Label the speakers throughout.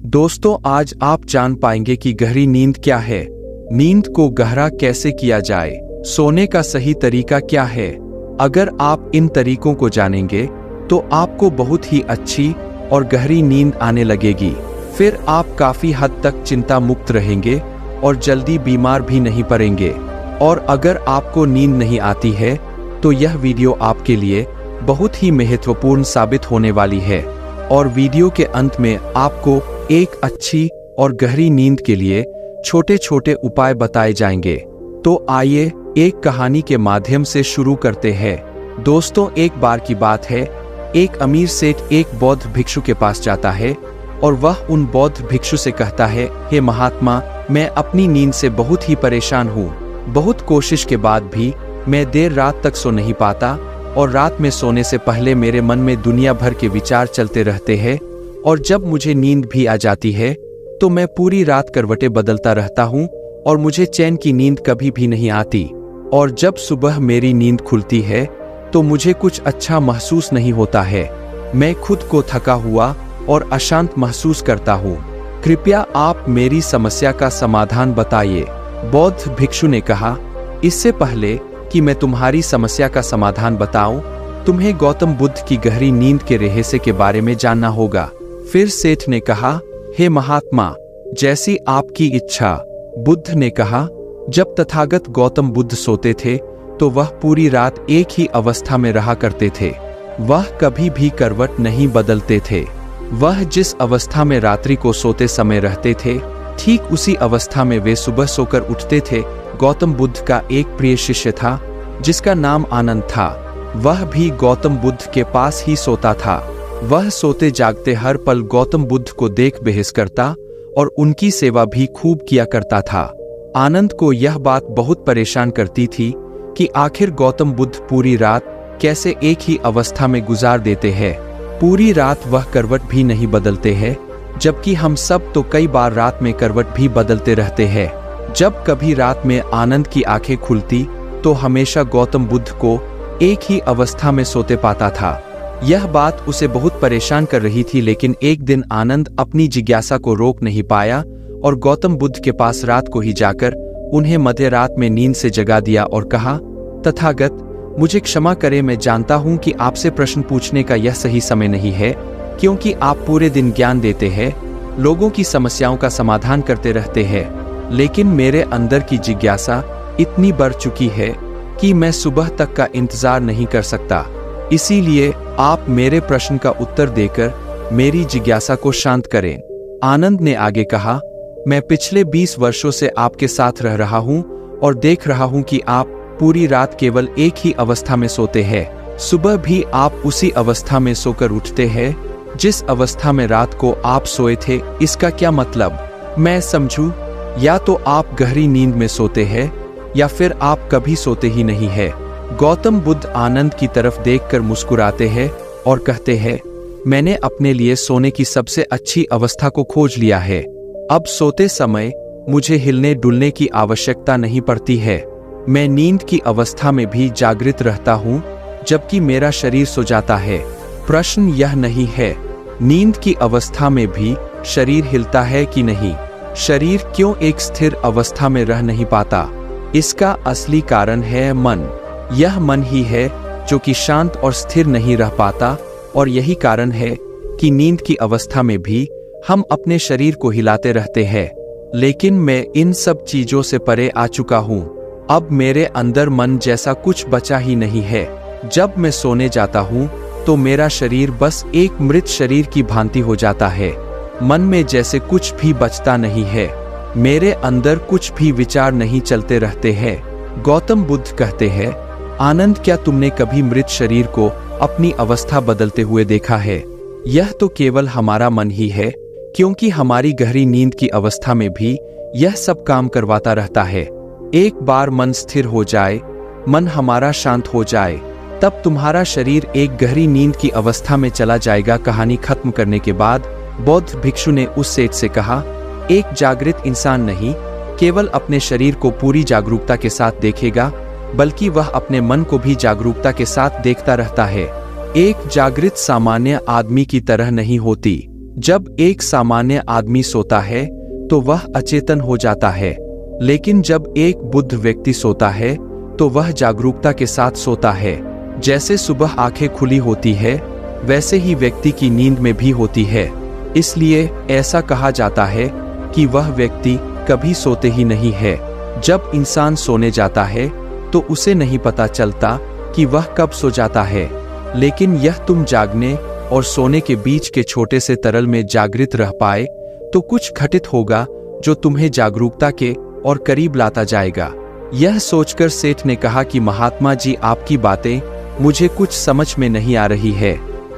Speaker 1: दोस्तों, आज आप जान पाएंगे कि गहरी नींद क्या है, नींद को गहरा कैसे किया जाए, सोने का सही तरीका क्या है। अगर आप इन तरीकों को जानेंगे तो आपको बहुत ही अच्छी और गहरी नींद आने लगेगी। फिर आप काफी हद तक चिंता मुक्त रहेंगे और जल्दी बीमार भी नहीं पड़ेंगे। और अगर आपको नींद नहीं आती है तो यह वीडियो आपके लिए बहुत ही महत्वपूर्ण साबित होने वाली है। और वीडियो के अंत में आपको एक अच्छी और गहरी नींद के लिए छोटे छोटे उपाय बताए जाएंगे। तो आइए एक कहानी के माध्यम से शुरू करते हैं। दोस्तों, एक बार की बात है, एक अमीर सेठ एक बौद्ध भिक्षु के पास जाता है और वह उन बौद्ध भिक्षु से कहता है, हे महात्मा, मैं अपनी नींद से बहुत ही परेशान हूँ। बहुत कोशिश के बाद भी मैं देर रात तक सो नहीं पाता और रात में सोने से पहले मेरे मन में दुनिया भर के विचार चलते रहते हैं और जब मुझे नींद भी आ जाती है तो मैं पूरी रात करवटें बदलता रहता हूँ और मुझे चैन की नींद कभी भी नहीं आती। और जब सुबह मेरी नींद खुलती है तो मुझे कुछ अच्छा महसूस नहीं होता है। मैं खुद को थका हुआ और अशांत महसूस करता हूँ। कृपया आप मेरी समस्या का समाधान बताइए। बौद्ध भिक्षु ने कहा, इससे पहले कि मैं तुम्हारी समस्या का समाधान बताऊं, तुम्हें गौतम बुद्ध की गहरी नींद के रहस्य के बारे में जानना होगा। फिर सेठ ने कहा, हे महात्मा, जैसी आपकी इच्छा। बुद्ध ने कहा, जब तथागत गौतम बुद्ध सोते थे तो वह पूरी रात एक ही अवस्था में रहा करते थे। वह कभी भी करवट नहीं बदलते थे। वह जिस अवस्था में रात्रि को सोते समय रहते थे, ठीक उसी अवस्था में वे सुबह सोकर उठते थे। गौतम बुद्ध का एक प्रिय शिष्य था जिसका नाम आनंद था। वह भी गौतम बुद्ध के पास ही सोता था। वह सोते जागते हर पल गौतम बुद्ध को देख बहस करता और उनकी सेवा भी खूब किया करता था। आनंद को यह बात बहुत परेशान करती थी कि आखिर गौतम बुद्ध पूरी रात कैसे एक ही अवस्था में गुजार देते हैं। पूरी रात वह करवट भी नहीं बदलते हैं, जबकि हम सब तो कई बार रात में करवट भी बदलते रहते हैं। जब कभी रात में आनंद की आंखें खुलती तो हमेशा गौतम बुद्ध को एक ही अवस्था में सोते पाता था। यह बात उसे बहुत परेशान कर रही थी, लेकिन एक दिन आनंद अपनी जिज्ञासा को रोक नहीं पाया और गौतम बुद्ध के पास रात को ही जाकर उन्हें मध्य रात में नींद से जगा दिया और कहा, तथागत, मुझे क्षमा करें, मैं जानता हूं कि आपसे प्रश्न पूछने का यह सही समय नहीं है, क्योंकि आप पूरे दिन ज्ञान देते हैं, लोगों की समस्याओं का समाधान करते रहते हैं, लेकिन मेरे अंदर की जिज्ञासा इतनी बढ़ चुकी है कि मैं सुबह तक का इंतजार नहीं कर सकता। इसीलिए आप मेरे प्रश्न का उत्तर देकर मेरी जिज्ञासा को शांत करें। आनंद ने आगे कहा, मैं पिछले 20 वर्षों से आपके साथ रह रहा हूं और देख रहा हूं कि आप पूरी रात केवल एक ही अवस्था में सोते हैं। सुबह भी आप उसी अवस्था में सोकर उठते हैं जिस अवस्था में रात को आप सोए थे। इसका क्या मतलब मैं समझूं? या तो आप गहरी नींद में सोते हैं या फिर आप कभी सोते ही नहीं है। गौतम बुद्ध आनंद की तरफ देखकर मुस्कुराते हैं और कहते हैं, मैंने अपने लिए सोने की सबसे अच्छी अवस्था को खोज लिया है। अब सोते समय मुझे हिलने डुलने की आवश्यकता नहीं पड़ती है। मैं नींद की अवस्था में भी जागृत रहता हूँ जबकि मेरा शरीर सो जाता है। प्रश्न यह नहीं है नींद की अवस्था में भी शरीर हिलता है कि नहीं, शरीर क्यों एक स्थिर अवस्था में रह नहीं पाता। इसका असली कारण है मन। यह मन ही है जो कि शांत और स्थिर नहीं रह पाता और यही कारण है कि नींद की अवस्था में भी हम अपने शरीर को हिलाते रहते हैं। लेकिन मैं इन सब चीजों से परे आ चुका हूँ। अब मेरे अंदर मन जैसा कुछ बचा ही नहीं है। जब मैं सोने जाता हूँ तो मेरा शरीर बस एक मृत शरीर की भांति हो जाता है। मन में जैसे कुछ भी बचता नहीं है। मेरे अंदर कुछ भी विचार नहीं चलते रहते हैं। गौतम बुद्ध कहते हैं, आनंद, क्या तुमने कभी मृत शरीर को अपनी अवस्था बदलते हुए देखा है? यह तो केवल हमारा मन ही है, क्योंकि हमारी गहरी नींद की अवस्था में भी यह सब काम करवाता रहता है। एक बार मन स्थिर हो जाए, मन हमारा शांत हो जाए, तब तुम्हारा शरीर एक गहरी नींद की अवस्था में चला जाएगा। कहानी खत्म करने के बाद बौद्ध भिक्षु ने उस सेठ से कहा, एक जागृत इंसान नहीं केवल अपने शरीर को पूरी जागरूकता के साथ देखेगा, बल्कि वह अपने मन को भी जागरूकता के साथ देखता रहता है। एक जागृत सामान्य आदमी की तरह नहीं होती। जब एक सामान्य आदमी सोता है तो वह अचेतन हो जाता है, लेकिन जब एक बुद्ध व्यक्ति सोता है तो वह जागरूकता के साथ सोता है। जैसे सुबह आंखें खुली होती है, वैसे ही व्यक्ति की नींद में भी होती है। इसलिए ऐसा कहा जाता है कि वह व्यक्ति कभी सोते ही नहीं है। जब इंसान सोने जाता है तो उसे नहीं पता चलता कि वह कब सो जाता है, लेकिन यह तुम जागने और सोने के बीच के छोटे से तरल में जागृत रह पाए तो कुछ घटित होगा जो तुम्हें जागरूकता के और करीब लाता जाएगा। यह सोचकर सेठ ने कहा कि महात्मा जी, आपकी बातें मुझे कुछ समझ में नहीं आ रही है।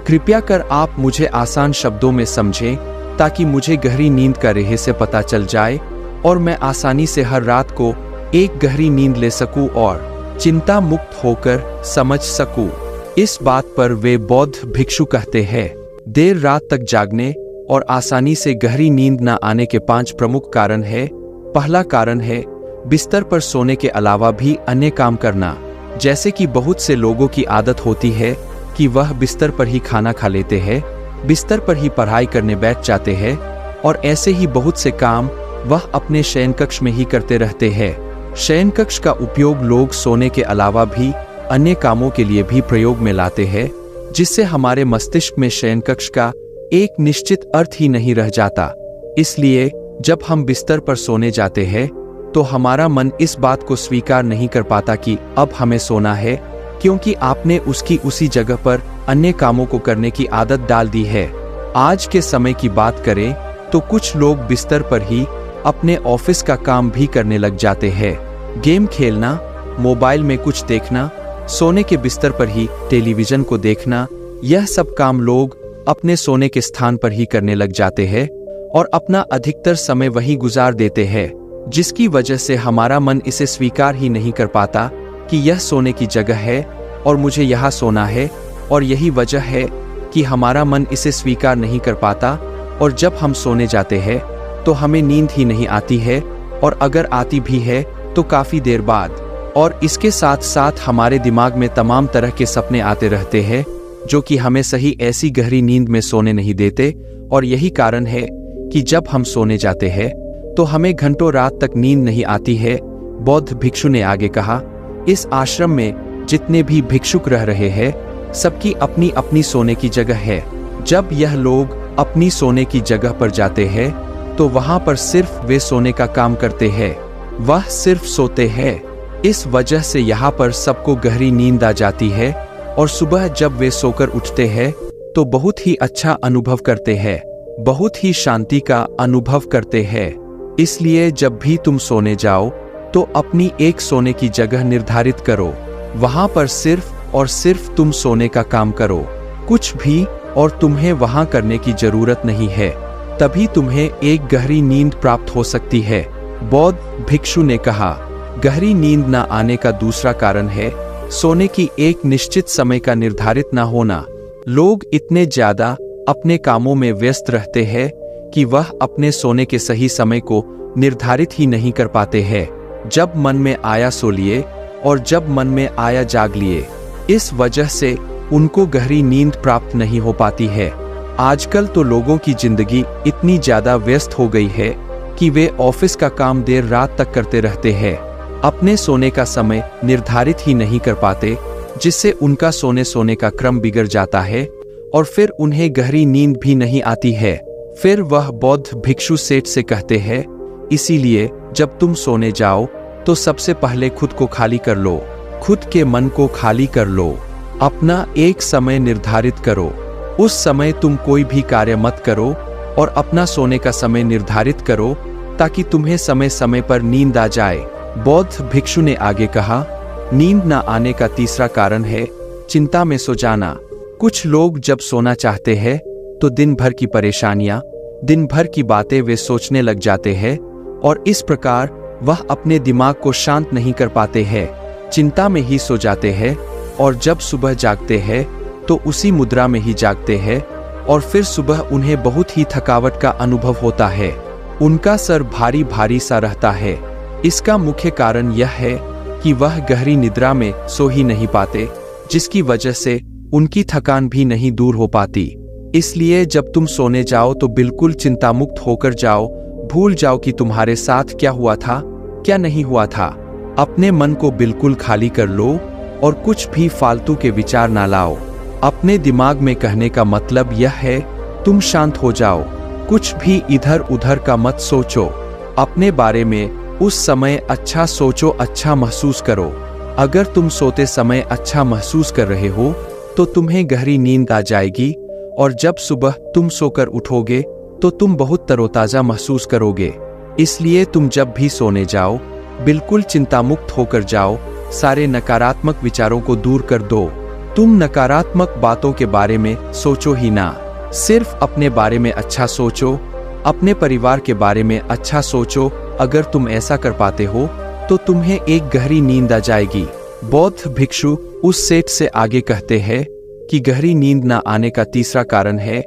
Speaker 1: कृपया कर आप मुझे आसान शब्दों में समझें ताकि मुझे गहरी नींद का रहस्य पता चल जाए और मैं आसानी से हर रात को एक गहरी नींद ले सकूं और चिंता मुक्त होकर समझ सकूं। इस बात पर वे बौद्ध भिक्षु कहते हैं, देर रात तक जागने और आसानी से गहरी नींद न आने के 5 प्रमुख कारण है। पहला कारण है बिस्तर पर सोने के अलावा भी अन्य काम करना। जैसे कि बहुत से लोगों की आदत होती है कि वह बिस्तर पर ही खाना खा लेते हैं, बिस्तर पर ही पढ़ाई करने बैठ जाते हैं और ऐसे ही बहुत से काम वह अपने शयन कक्ष में ही करते रहते हैं। शयन कक्ष का उपयोग लोग सोने के अलावा भी अन्य कामों के लिए भी प्रयोग में लाते हैं, जिससे हमारे मस्तिष्क में शयन कक्ष का एक निश्चित अर्थ ही नहीं रह जाता। इसलिए जब हम बिस्तर पर सोने जाते हैं तो हमारा मन इस बात को स्वीकार नहीं कर पाता कि अब हमें सोना है, क्योंकि आपने उसकी उसी जगह पर अन्य कामों को करने की आदत डाल दी है। आज के समय की बात करें तो कुछ लोग बिस्तर पर ही अपने ऑफिस का काम भी करने लग जाते हैं। गेम खेलना, मोबाइल में कुछ देखना, सोने के बिस्तर पर ही टेलीविजन को देखना, यह सब काम लोग अपने सोने के स्थान पर ही करने लग जाते हैं और अपना अधिकतर समय वहीं गुजार देते हैं, जिसकी वजह से हमारा मन इसे स्वीकार ही नहीं कर पाता कि यह सोने की जगह है और मुझे यहाँ सोना है। और यही वजह है कि हमारा मन इसे स्वीकार नहीं कर पाता और जब हम सोने जाते हैं तो हमें नींद ही नहीं आती है, और अगर आती भी है तो काफी देर बाद। और इसके साथ साथ हमारे दिमाग में तमाम तरह के सपने आते रहते हैं जो कि हमें सही ऐसी गहरी नींद में सोने नहीं देते। और यही कारण है कि जब हम सोने जाते हैं तो हमें घंटों रात तक नींद नहीं आती है। बौद्ध भिक्षु ने आगे कहा, इस आश्रम में जितने भी भिक्षुक रह रहे हैं, सबकी अपनी अपनी सोने की जगह है। जब यह लोग अपनी सोने की जगह पर जाते हैं तो वहां पर सिर्फ वे सोने का काम करते हैं, वह सिर्फ सोते हैं। इस वजह से यहाँ पर सबको गहरी नींद आ जाती है और सुबह जब वे सोकर उठते हैं तो बहुत ही अच्छा अनुभव करते हैं, बहुत ही शांति का अनुभव करते हैं। इसलिए जब भी तुम सोने जाओ तो अपनी एक सोने की जगह निर्धारित करो, वहां पर सिर्फ और सिर्फ तुम सोने का काम करो, कुछ भी और तुम्हें वहां करने की जरूरत नहीं है। तभी तुम्हें एक गहरी नींद प्राप्त हो सकती है। बौद्ध भिक्षु ने कहा, गहरी नींद न आने का दूसरा कारण है सोने की एक निश्चित समय का निर्धारित न होना। लोग इतने ज्यादा अपने कामों में व्यस्त रहते हैं कि वह अपने सोने के सही समय को निर्धारित ही नहीं कर पाते हैं। जब मन में आया सो लिए और जब मन में आया जाग लिए। इस वजह से उनको गहरी नींद प्राप्त नहीं हो पाती है। आजकल तो लोगों की जिंदगी इतनी ज्यादा व्यस्त हो गई है कि वे ऑफिस का काम देर रात तक करते रहते हैं, अपने सोने का समय निर्धारित ही नहीं कर पाते, जिससे उनका सोने का क्रम बिगड़ जाता है और फिर उन्हें गहरी नींद भी नहीं आती है। फिर वह बौद्ध भिक्षु सेठ से कहते हैं, इसीलिए जब तुम सोने जाओ तो सबसे पहले खुद को खाली कर लो, खुद के मन को खाली कर लो, अपना एक समय निर्धारित करो। उस समय तुम कोई भी कार्य मत करो और अपना सोने का समय निर्धारित करो ताकि तुम्हें समय समय पर नींद आ जाए। बौद्ध भिक्षु ने आगे कहा, नींद न आने का तीसरा कारण है चिंता में सो जाना। कुछ लोग जब सोना चाहते हैं तो दिन भर की परेशानियां, दिन भर की बातें वे सोचने लग जाते हैं और इस प्रकार वह अपने दिमाग को शांत नहीं कर पाते हैं, चिंता में ही सो जाते हैं और जब सुबह जागते हैं तो उसी मुद्रा में ही जागते हैं और फिर सुबह उन्हें बहुत ही थकावट का अनुभव होता है। उनका सर भारी भारी सा रहता है। इसका मुख्य कारण यह है कि वह गहरी निद्रा में सो ही नहीं पाते, जिसकी वजह से उनकी थकान भी नहीं दूर हो पाती। इसलिए जब तुम सोने जाओ तो बिल्कुल चिंतामुक्त होकर जाओ। भूल जाओ कि तुम्हारे साथ क्या हुआ था, क्या नहीं हुआ था। अपने मन को बिल्कुल खाली कर लो और कुछ भी फालतू के विचार ना लाओ। अपने दिमाग में कहने का मतलब यह है, तुम शांत हो जाओ, कुछ भी इधर उधर का मत सोचो। अपने बारे में उस समय अच्छा सोचो, अच्छा महसूस करो। अगर तुम सोते समय अच्छा महसूस कर रहे हो तो तुम्हें गहरी नींद आ जाएगी और जब सुबह तुम सोकर उठोगे तो तुम बहुत तरोताजा महसूस करोगे। इसलिए तुम जब भी सोने जाओ बिल्कुल चिंतामुक्त होकर जाओ, सारे नकारात्मक विचारों को दूर कर दो। तुम नकारात्मक बातों के बारे में सोचो ही ना, सिर्फ अपने बारे में अच्छा सोचो, अपने परिवार के बारे में अच्छा सोचो। अगर तुम ऐसा कर पाते हो तो तुम्हें एक गहरी नींद आ जाएगी। बौद्ध भिक्षु उस सेठ से आगे कहते हैं कि गहरी नींद ना आने का तीसरा कारण है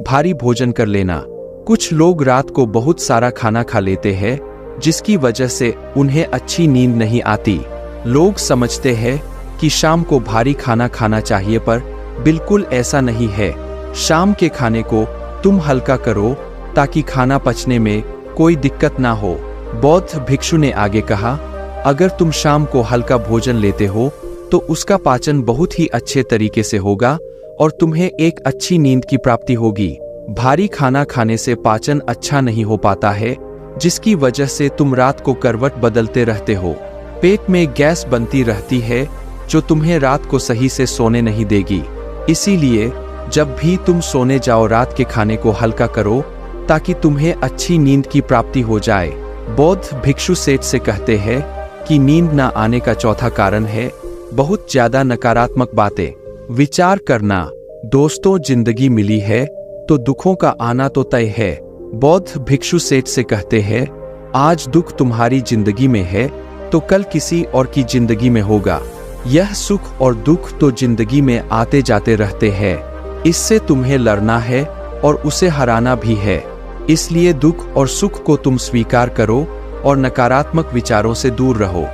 Speaker 1: भारी भोजन कर लेना। कुछ लोग रात को बहुत सारा खाना खा लेते हैं जिसकी वजह से उन्हें अच्छी नींद नहीं आती। लोग समझते हैं कि शाम को भारी खाना खाना चाहिए, पर बिल्कुल ऐसा नहीं है। शाम के खाने को तुम हल्का करो ताकि खाना पचने में कोई दिक्कत ना हो। बौद्ध भिक्षु ने आगे कहा, अगर तुम शाम को हल्का भोजन लेते हो तो उसका पाचन बहुत ही अच्छे तरीके से होगा और तुम्हें एक अच्छी नींद की प्राप्ति होगी। भारी खाना खाने से पाचन अच्छा नहीं हो पाता है, जिसकी वजह से तुम रात को करवट बदलते रहते हो। पेट में गैस बनती रहती है जो तुम्हें रात को सही से सोने नहीं देगी। इसीलिए जब भी तुम सोने जाओ रात के खाने को हल्का करो ताकि तुम्हें अच्छी नींद की प्राप्ति हो जाए। बौद्ध भिक्षु सेठ से कहते हैं कि नींद ना आने का चौथा कारण है बहुत ज्यादा नकारात्मक बातें विचार करना। दोस्तों, जिंदगी मिली है तो दुखों का आना तो तय है। बौद्ध भिक्षु सेठ से कहते हैं, आज दुख तुम्हारी जिंदगी में है तो कल किसी और की जिंदगी में होगा। यह सुख और दुख तो जिंदगी में आते जाते रहते हैं, इससे तुम्हें लड़ना है और उसे हराना भी है। इसलिए दुख और सुख को तुम स्वीकार करो और नकारात्मक विचारों से दूर रहो।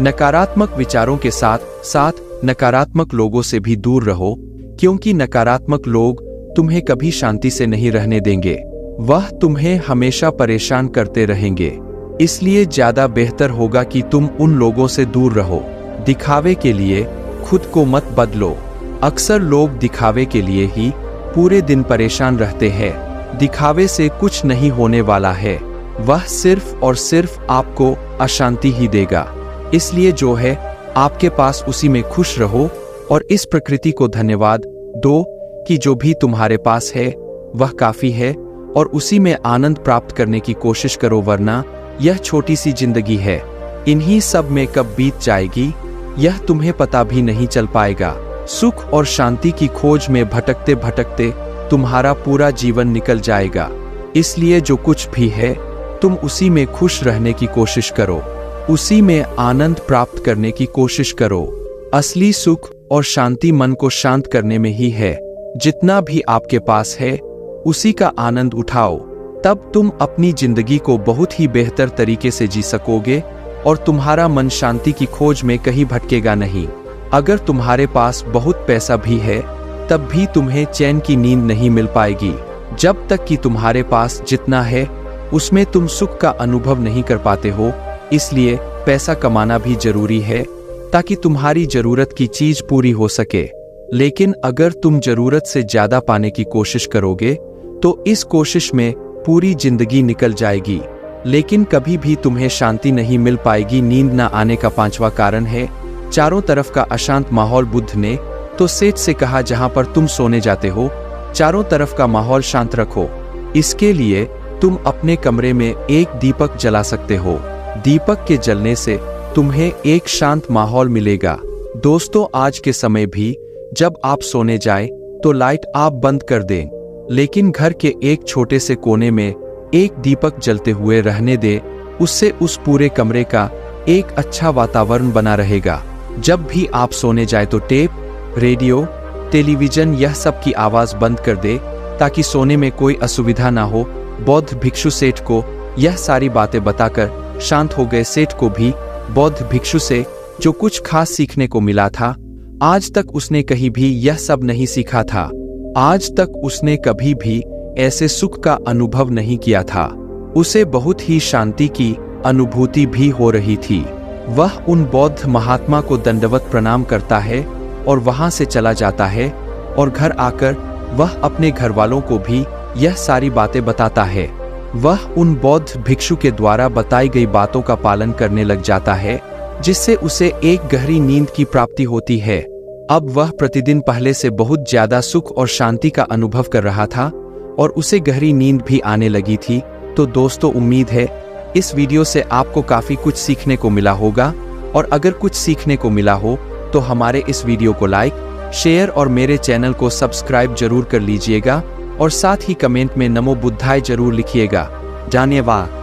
Speaker 1: नकारात्मक विचारों के साथ साथ नकारात्मक लोगों से भी दूर रहो, क्योंकि नकारात्मक लोग तुम्हें कभी शांति से नहीं रहने देंगे। वह तुम्हें हमेशा परेशान करते रहेंगे। इसलिए ज्यादा बेहतर होगा कि तुम उन लोगों से दूर रहो। दिखावे के लिए खुद को मत बदलो। अक्सर लोग दिखावे के लिए ही पूरे दिन परेशान रहते हैं। दिखावे से कुछ नहीं होने वाला है, वह सिर्फ और सिर्फ आपको अशांति ही देगा। इसलिए जो है आपके पास उसी में खुश रहो और इस प्रकृति को धन्यवाद दो कि जो भी तुम्हारे पास है वह काफी है और उसी में आनंद प्राप्त करने की कोशिश करो, वरना यह छोटी सी जिंदगी है, इन्हीं सब में कब बीत जाएगी यह तुम्हें पता भी नहीं चल पाएगा। सुख और शांति की खोज में भटकते भटकते तुम्हारा पूरा जीवन निकल जाएगा। इसलिए जो कुछ भी है तुम उसी में खुश रहने की कोशिश करो, उसी में आनंद प्राप्त करने की कोशिश करो। असली सुख और शांति मन को शांत करने में ही है। जितना भी आपके पास है उसी का आनंद उठाओ, तब तुम अपनी जिंदगी को बहुत ही बेहतर तरीके से जी सकोगे और तुम्हारा मन शांति की खोज में कहीं भटकेगा नहीं। अगर तुम्हारे पास बहुत पैसा भी है तब भी तुम्हें चैन की नींद नहीं मिल पाएगी, जब तक कि तुम्हारे पास जितना है उसमें तुम सुख का अनुभव नहीं कर पाते हो। इसलिए पैसा कमाना भी जरूरी है ताकि तुम्हारी जरूरत की चीज पूरी हो सके। लेकिन अगर तुम जरूरत से ज्यादा पाने की कोशिश करोगे तो इस कोशिश में पूरी जिंदगी निकल जाएगी, लेकिन कभी भी तुम्हें शांति नहीं मिल पाएगी। नींद न आने का पांचवा कारण है चारों तरफ का अशांत माहौल। बुद्ध ने तो सेठ से कहा, जहां पर तुम सोने जाते हो चारों तरफ का माहौल शांत रखो। इसके लिए तुम अपने कमरे में एक दीपक जला सकते हो। दीपक के जलने से तुम्हें एक शांत माहौल मिलेगा। दोस्तों, आज के समय भी जब आप सोने जाएं तो लाइट आप बंद कर दें, लेकिन घर के एक छोटे से कोने में एक दीपक जलते हुए रहने दें। उससे उस पूरे कमरे का एक अच्छा वातावरण बना रहेगा। जब भी आप सोने जाए तो टेप, रेडियो, टेलीविजन यह सब की आवाज बंद कर दे ताकि सोने में कोई असुविधा ना हो। बौद्ध भिक्षु सेठ को यह सारी बातें बताकर शांत हो गए। सेठ को भी बौद्ध भिक्षु से जो कुछ खास सीखने को मिला था, आज तक उसने कहीं भी यह सब नहीं सीखा था। आज तक उसने कभी भी ऐसे सुख का अनुभव नहीं किया था। उसे बहुत ही शांति की अनुभूति भी हो रही थी। वह उन बौद्ध महात्मा को दंडवत प्रणाम करता है और वहां से चला जाता है और घर आकर वह अपने घर वालों को भी यह सारी बातें बताता है। वह उन बौद्ध भिक्षु के द्वारा बताई गई बातों का पालन करने लग जाता है, जिससे उसे एक गहरी नींद की प्राप्ति होती है। अब वह प्रतिदिन पहले से बहुत ज्यादा सुख और शांति का अनुभव कर रहा था और उसे गहरी नींद भी आने लगी थी। तो दोस्तों, उम्मीद है इस वीडियो से आपको काफी कुछ सीखने को मिला होगा, और अगर कुछ सीखने को मिला हो तो हमारे इस वीडियो को लाइक, शेयर और मेरे चैनल को सब्सक्राइब जरूर कर लीजिएगा और साथ ही कमेंट में नमो बुद्धाय जरूर लिखिएगा। धन्यवाद।